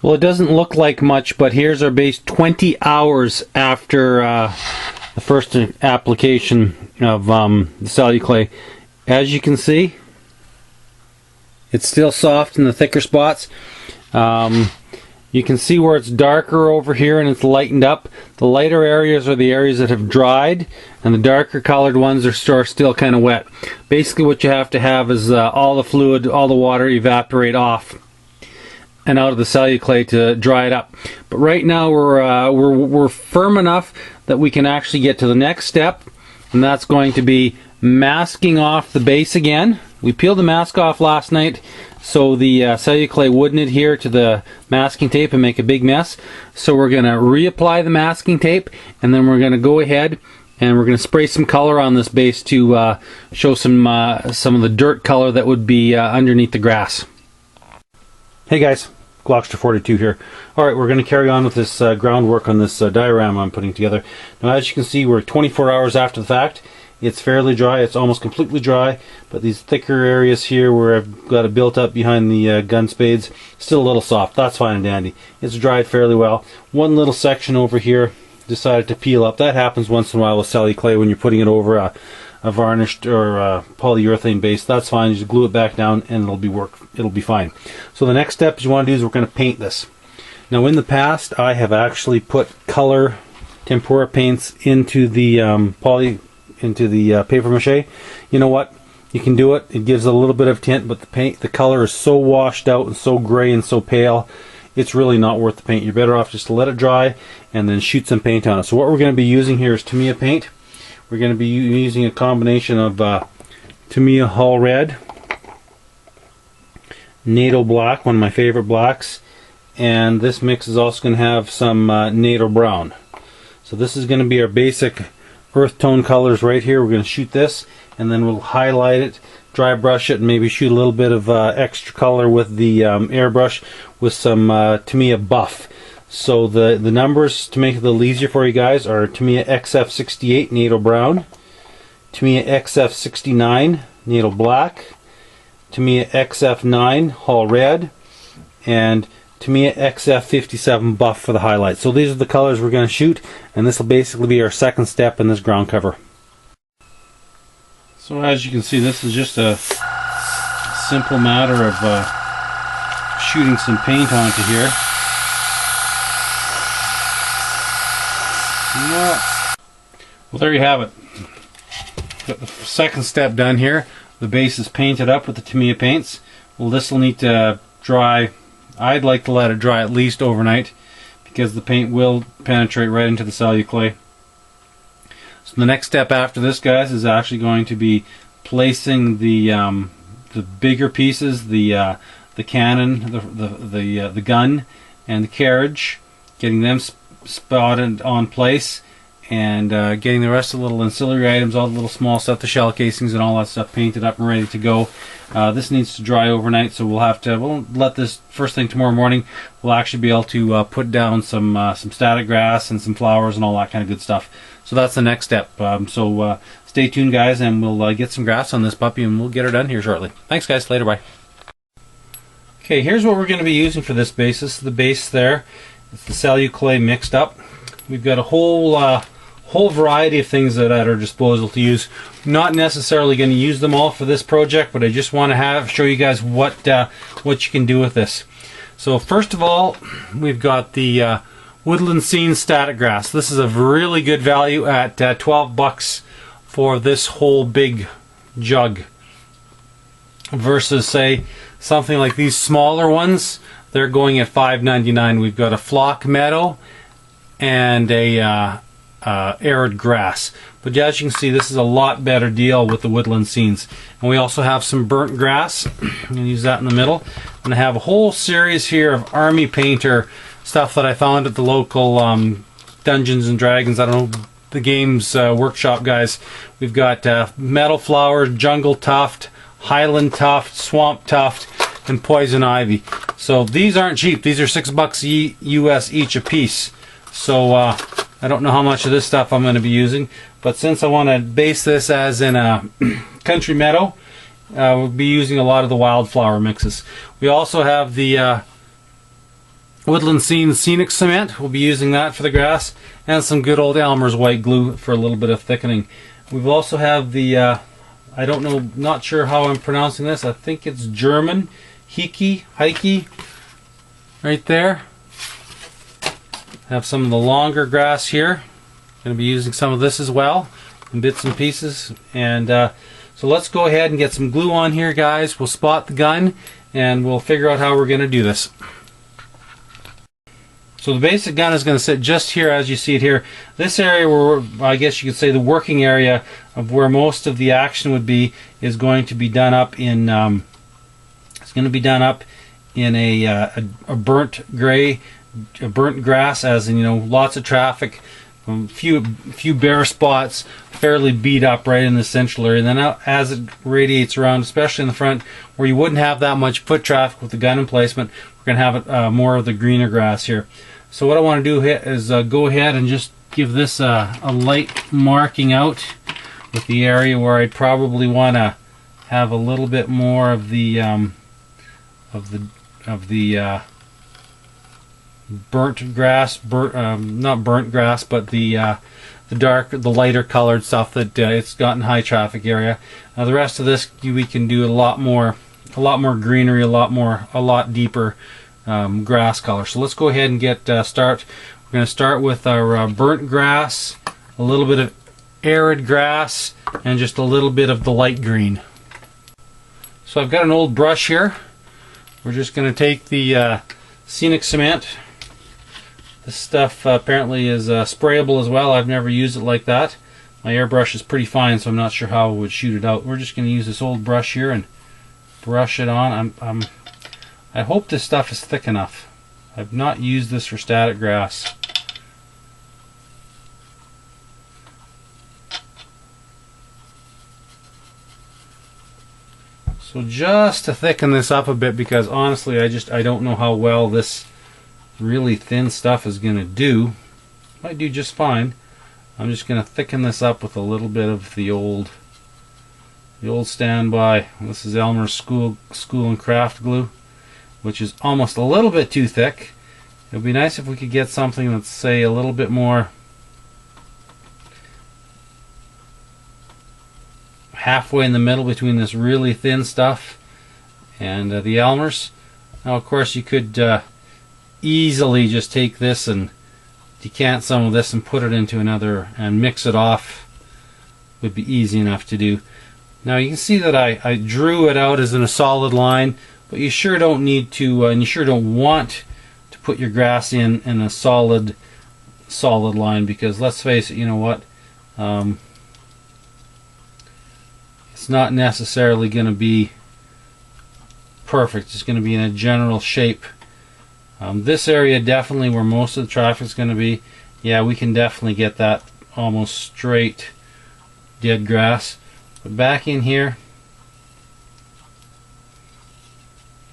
Well, it doesn't look like much, but here's our base 20 hours after the first application of the Celluclay. As you can see, it's still soft in the thicker spots. You can see where it's darker over here and it's lightened up. The lighter areas are the areas that have dried, and the darker colored ones are still kind of wet. Basically what you have to have is all the fluid, all the water evaporate off and out of the Celluclay to dry it up. But right now we're firm enough that we can actually get to the next step, and that's going to be masking off the base again. We peeled the mask off last night so the Celluclay wouldn't adhere to the masking tape and make a big mess. So we're going to reapply the masking tape, and then we're going to go ahead and we're going to spray some color on this base to show some of the dirt color that would be underneath the grass. Hey guys, Glockster42 here. Alright, we're going to carry on with this groundwork on this diorama I'm putting together. Now as you can see, we're 24 hours after the fact. It's fairly dry, it's almost completely dry, but these thicker areas here where I've got it built up behind the gun spades, still a little soft. That's fine and dandy. It's dried fairly well. One little section over here decided to peel up. That happens once in a while with Celluclay when you're putting it over a varnished or polyurethane base. That's fine. You just glue it back down and it'll be fine. So the next step you want to do is we're going to paint this. Now in the past I have actually put color tempera paints into the paper mache. You know what? You can do it. It gives a little bit of tint, but the color is so washed out and so gray and so pale, it's really not worth the paint. You're better off just to let it dry and then shoot some paint on it. So what we're going to be using here is Tamiya paint. We're going to be using a combination of Tamiya Hull Red, NATO Black, one of my favorite blacks, and this mix is also going to have some NATO Brown. So this is going to be our basic earth tone colors right here. We're going to shoot this, and then we'll highlight it, dry brush it, and maybe shoot a little bit of extra color with the airbrush with some Tamiya Buff. So the numbers to make it a little easier for you guys are Tamiya XF68 NATO Brown, Tamiya XF69 NATO Black, Tamiya XF9 Hull Red, and Tamiya XF57 Buff for the highlights. So these are the colors we're going to shoot, and this will basically be our second step in this ground cover. So as you can see, this is just a simple matter of shooting some paint onto here. Well, there you have it. Got the second step done here. The base is painted up with the Tamiya paints. Well, this will need to dry. I'd like to let it dry at least overnight because the paint will penetrate right into the Celluclay. So the next step after this, guys, is actually going to be placing the bigger pieces, the cannon, the gun, and the carriage, getting them spotted on place, and getting the rest of the little ancillary items, all the little small stuff, the shell casings and all that stuff painted up and ready to go. This needs to dry overnight, so we'll let this first thing tomorrow morning. We'll actually be able to put down some static grass and some flowers and all that kind of good stuff. So that's the next step. So stay tuned, guys, and we'll get some grass on this puppy and we'll get her done here shortly. Thanks, guys. Later, bye. Okay, here's what we're going to be using for this base. This is the base there. It's the Celluclay mixed up. We've got a whole variety of things at our disposal to use. Not necessarily going to use them all for this project, but I just want to show you guys what you can do with this. So first of all, we've got the Woodland Scene Static Grass. This is a really good value at 12 bucks for this whole big jug, versus say something like these smaller ones. They're going at $5.99. We've got a flock meadow and a arid grass. But as you can see, this is a lot better deal with the woodland scenes. And we also have some burnt grass. I'm going to use that in the middle. And I have a whole series here of Army Painter stuff that I found at the local Dungeons and Dragons, I don't know, the games workshop guys. We've got Metal Flower, Jungle Tuft, Highland Tuft, Swamp Tuft, and Poison Ivy. So these aren't cheap. These are $6 US each a piece. So I don't know how much of this stuff I'm going to be using, but since I want to base this as in a country meadow, we'll be using a lot of the wildflower mixes. We also have the Woodland Scenic Cement. We'll be using that for the grass, and some good old Elmer's white glue for a little bit of thickening. We've also have the, I don't know, not sure how I'm pronouncing this. I think it's German, Heike, right there. Have some of the longer grass here. Going to be using some of this as well, in bits and pieces. And so let's go ahead and get some glue on here, guys. We'll spot the gun, and we'll figure out how we're going to do this. So the basic gun is going to sit just here, as you see it here. This area where, I guess you could say, the working area of where most of the action would be is going to be done up in. It's going to be done up in a burnt gray, a burnt grass, as in, you know, lots of traffic, few bare spots, fairly beat up right in the central area. And then as it radiates around, especially in the front where you wouldn't have that much foot traffic with the gun emplacement, we're going to have it more of the greener grass here. So what I want to do is go ahead and just give this a light marking out with the area where I'd probably want to have a little bit more of the burnt grass, not burnt grass, but the lighter colored stuff that it's got in high traffic area. The rest of this we can do a lot more greenery, a lot deeper grass color. So let's go ahead and get start. We're going to start with our burnt grass, a little bit of arid grass, and just a little bit of the light green. So I've got an old brush here. We're just going to take the scenic cement. This stuff apparently is sprayable as well. I've never used it like that. My airbrush is pretty fine, so I'm not sure how it would shoot it out. We're just going to use this old brush here and brush it on. I hope this stuff is thick enough. I've not used this for static grass. So just to thicken this up a bit, because honestly I don't know how well this really thin stuff is going to do. Might do just fine. I'm just going to thicken this up with a little bit of the old standby. This is Elmer's School and Craft glue, which is almost a little bit too thick. It would be nice if we could get something that's, say, a little bit more halfway in the middle between this really thin stuff and the Elmer's. Now, of course, you could easily just take this and decant some of this and put it into another and mix it off. Would be easy enough to do. Now you can see that I drew it out as in a solid line, but you sure don't need to, and you sure don't want to put your grass in a solid line, because let's face it, you know what? It's not necessarily going to be perfect. It's going to be in a general shape. This area definitely where most of the traffic is going to be. Yeah, we can definitely get that almost straight dead grass. But back in here,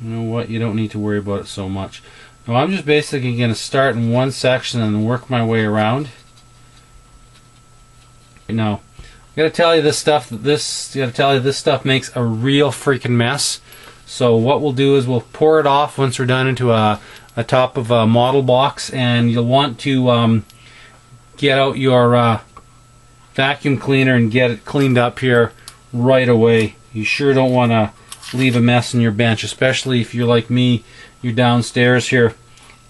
you know what? You don't need to worry about it so much. Now I'm just basically going to start in one section and work my way around. Now, I gotta tell you this stuff makes a real freaking mess. So what we'll do is we'll pour it off once we're done into a top of a model box, and you'll want to get out your vacuum cleaner and get it cleaned up here right away. You sure don't want to leave a mess in your bench, especially if you're like me. You're downstairs here.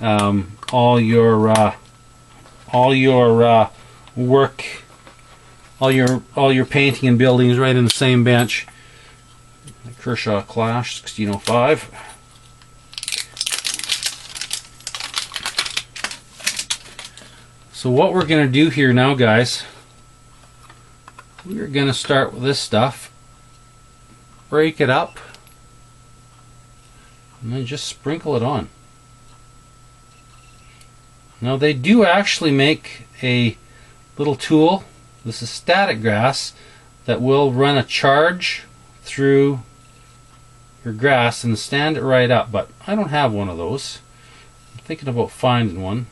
All your work, all your painting and building is right in the same bench. Kershaw Clash 1605. So what we're going to do here now, guys, we're going to start with this stuff, break it up, and then just sprinkle it on. Now they do actually make a little tool. This is static grass that will run a charge through your grass and stand it right up, but I don't have one of those. I'm thinking about finding one.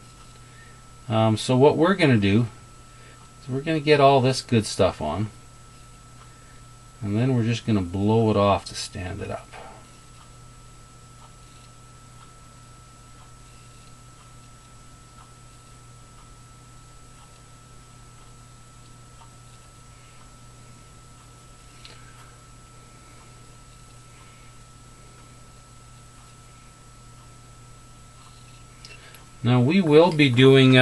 So what we're going to do is we're going to get all this good stuff on, and then we're just going to blow it off to stand it up. Now we will be doing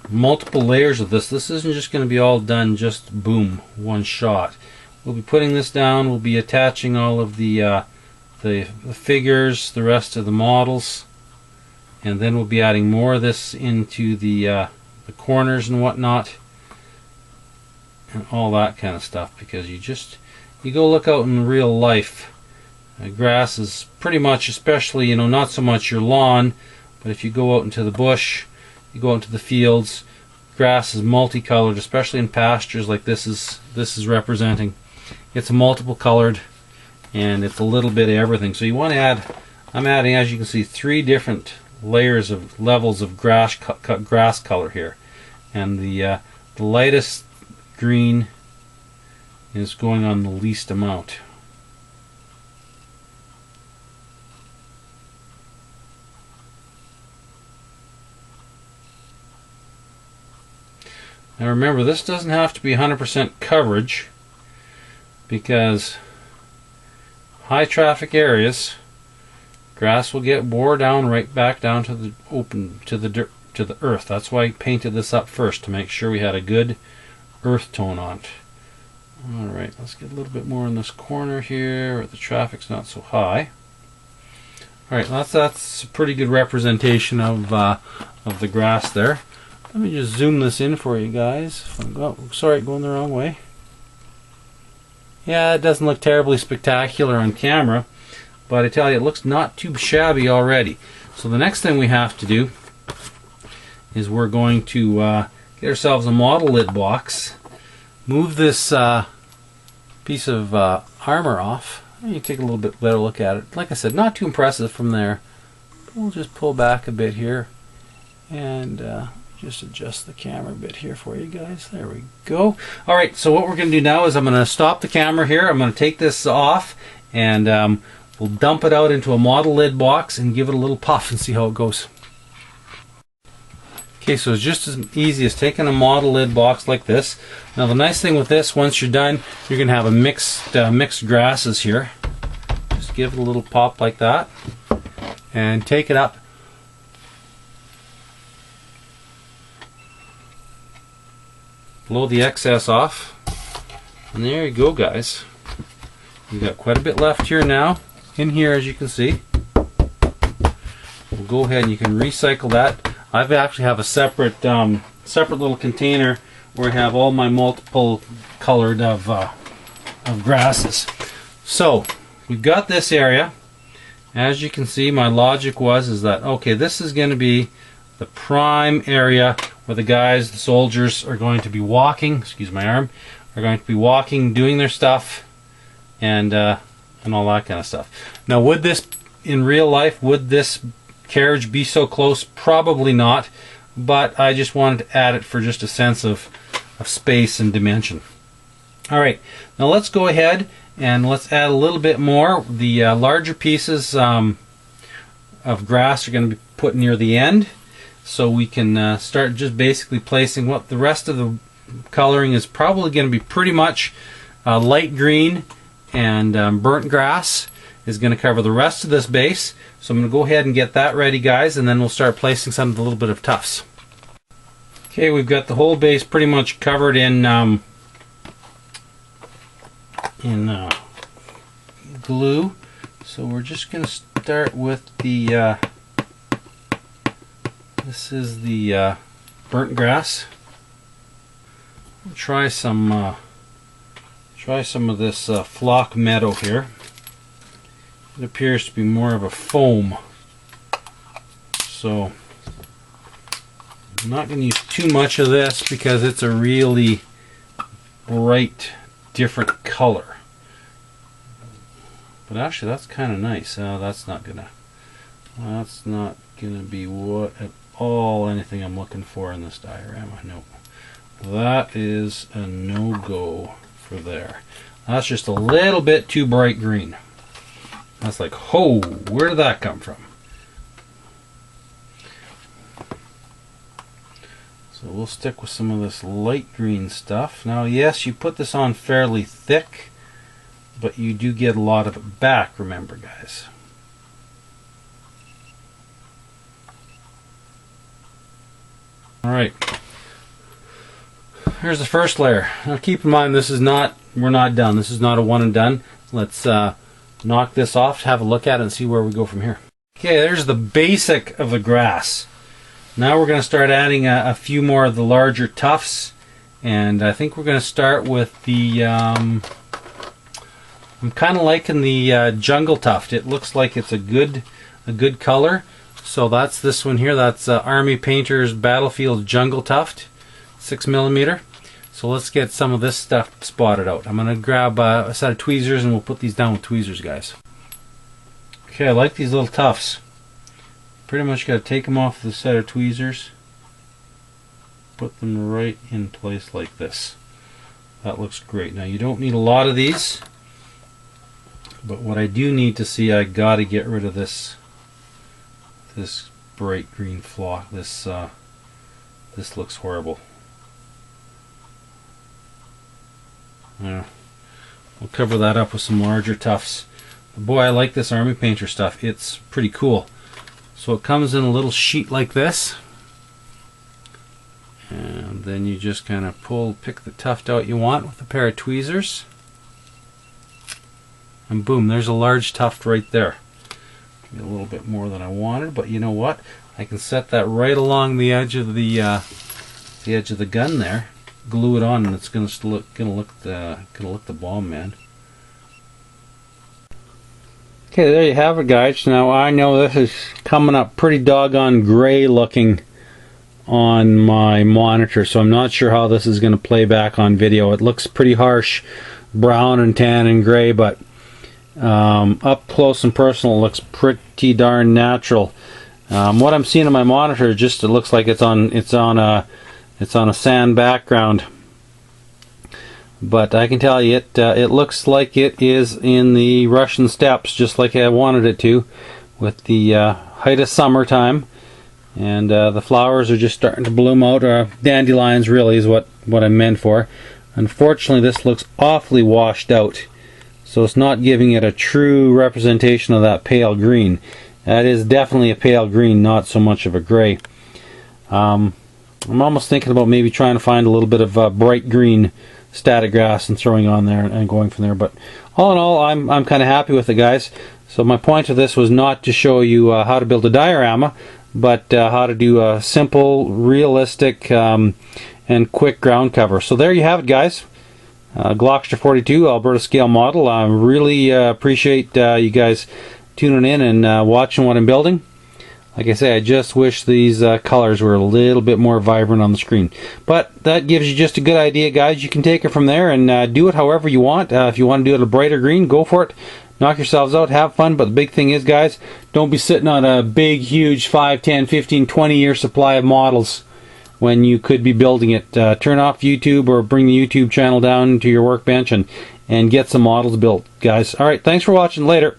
multiple layers of this. This isn't just going to be all done just boom, one shot. We'll be putting this down. We'll be attaching all of the figures, the rest of the models, and then we'll be adding more of this into the corners and whatnot, and all that kind of stuff. Because you go look out in real life, grass is pretty much, especially not so much your lawn, but if you go out into the bush, you go out into the fields, grass is multicolored, especially in pastures like this is representing. It's multiple colored, and it's a little bit of everything. So you want to add, I'm adding, as you can see, 3 different levels of grass color here, and the lightest green is going on the least amount. Now remember, this doesn't have to be 100% coverage, because high traffic areas, grass will get wore down right back down to the earth. That's why I painted this up first, to make sure we had a good earth tone on it. Alright, let's get a little bit more in this corner here where the traffic's not so high. Alright, that's a pretty good representation of the grass there. Let me just zoom this in for you guys. Oh, sorry, going the wrong way. Yeah, it doesn't look terribly spectacular on camera, but I tell you, it looks not too shabby already. So the next thing we have to do is we're going to get ourselves a model lid box, move this piece of armor off, and you take a little bit better look at it. Like I said, not too impressive from there. We'll just pull back a bit here and just adjust the camera a bit here for you guys. There we go. Alright, so what we're going to do now is I'm going to stop the camera here. I'm going to take this off, and we'll dump it out into a model lid box and give it a little puff and see how it goes. Okay, so it's just as easy as taking a model lid box like this. Now the nice thing with this, once you're done, you're going to have a mixed grasses here. Just give it a little pop like that and take it up. Blow the excess off, and there you go, guys. You've got quite a bit left here now. In here, as you can see, we'll go ahead and you can recycle that. I actually have a separate little container where I have all my multiple colored of grasses. So we've got this area. As you can see, my logic is that okay, this is going to be the prime area where the guys, the soldiers, are going to be walking. Excuse my arm. Are going to be walking, doing their stuff, and all that kind of stuff. Now, would this, in real life, would this carriage be so close? Probably not. But I just wanted to add it for just a sense of space and dimension. All right. Now let's go ahead and let's add a little bit more. The larger pieces of grass are going to be put near the end. So we can start just basically placing what the rest of the coloring is probably going to be pretty much light green, and burnt grass is going to cover the rest of this base. So I'm going to go ahead and get that ready, guys, and then we'll start placing some of a little bit of tufts. Okay, we've got the whole base pretty much covered in glue. So we're just going to start with the this is the burnt grass. We'll try some of this flock meadow here. It appears to be more of a foam, so I'm not going to use too much of this because it's a really bright, different color. But actually, that's kind of nice. That's not gonna be what at all anything I'm looking for in this diorama. No, that is a no-go for there. That's just a little bit too bright green. That's like, ho, where did that come from? So we'll stick with some of this light green stuff. Now, yes, you put this on fairly thick, but you do get a lot of it back, remember, guys. Alright, here's the first layer. Now keep in mind, this is not, we're not done. This is not a one and done. Let's knock this off, have a look at it, and see where we go from here. Okay, there's the basic of the grass. Now we're going to start adding a few more of the larger tufts, and I think we're going to start with the I'm kind of liking the jungle tuft. It looks like it's a good color. So that's this one here. That's Army Painter's Battlefield Jungle Tuft, 6mm. So let's get some of this stuff spotted out. I'm going to grab a set of tweezers and we'll put these down with tweezers, guys. Okay, I like these little tufts. Pretty much got to take them off the set of tweezers. Put them right in place like this. That looks great. Now you don't need a lot of these, but what I do need to see, I got to get rid of this bright green flock. This looks horrible. Yeah, we'll cover that up with some larger tufts. But boy, I like this Army Painter stuff. It's pretty cool. So it comes in a little sheet like this, and then you just kind of pick the tuft out you want with a pair of tweezers, and boom, there's a large tuft right there. A little bit more than I wanted, but you know what? I can set that right along the edge of the gun there, glue it on, and it's gonna look the bomb, man. Okay, there you have it, guys. Now I know this is coming up pretty doggone gray looking on my monitor, so I'm not sure how this is going to play back on video. It looks pretty harsh, brown and tan and gray, but up close and personal it looks pretty darn natural. What I'm seeing on my monitor, just it looks like it's on a sand background. But I can tell you, it looks like it is in the Russian steppes, just like I wanted it to, with the height of summertime, and the flowers are just starting to bloom out. Dandelions really is what I'm meant for. Unfortunately, this looks awfully washed out, so it's not giving it a true representation of that pale green. That is definitely a pale green, not so much of a gray. I'm almost thinking about maybe trying to find a little bit of bright green static grass and throwing on there and going from there. But all in all, I'm kind of happy with it, guys. So my point of this was not to show you how to build a diorama, but how to do a simple, realistic, and quick ground cover. So there you have it, guys. Glockster 42 Alberta scale model. I really appreciate you guys tuning in and watching what I'm building. Like I say, I just wish these colors were a little bit more vibrant on the screen. But that gives you just a good idea, guys. You can take it from there and do it however you want. If you want to do it a brighter green, go for it. Knock yourselves out, have fun. But the big thing is, guys, don't be sitting on a big, huge 5, 10, 15, 20-year supply of models when you could be building it. Turn off YouTube or bring the YouTube channel down to your workbench and get some models built, guys. All right, thanks for watching. Later.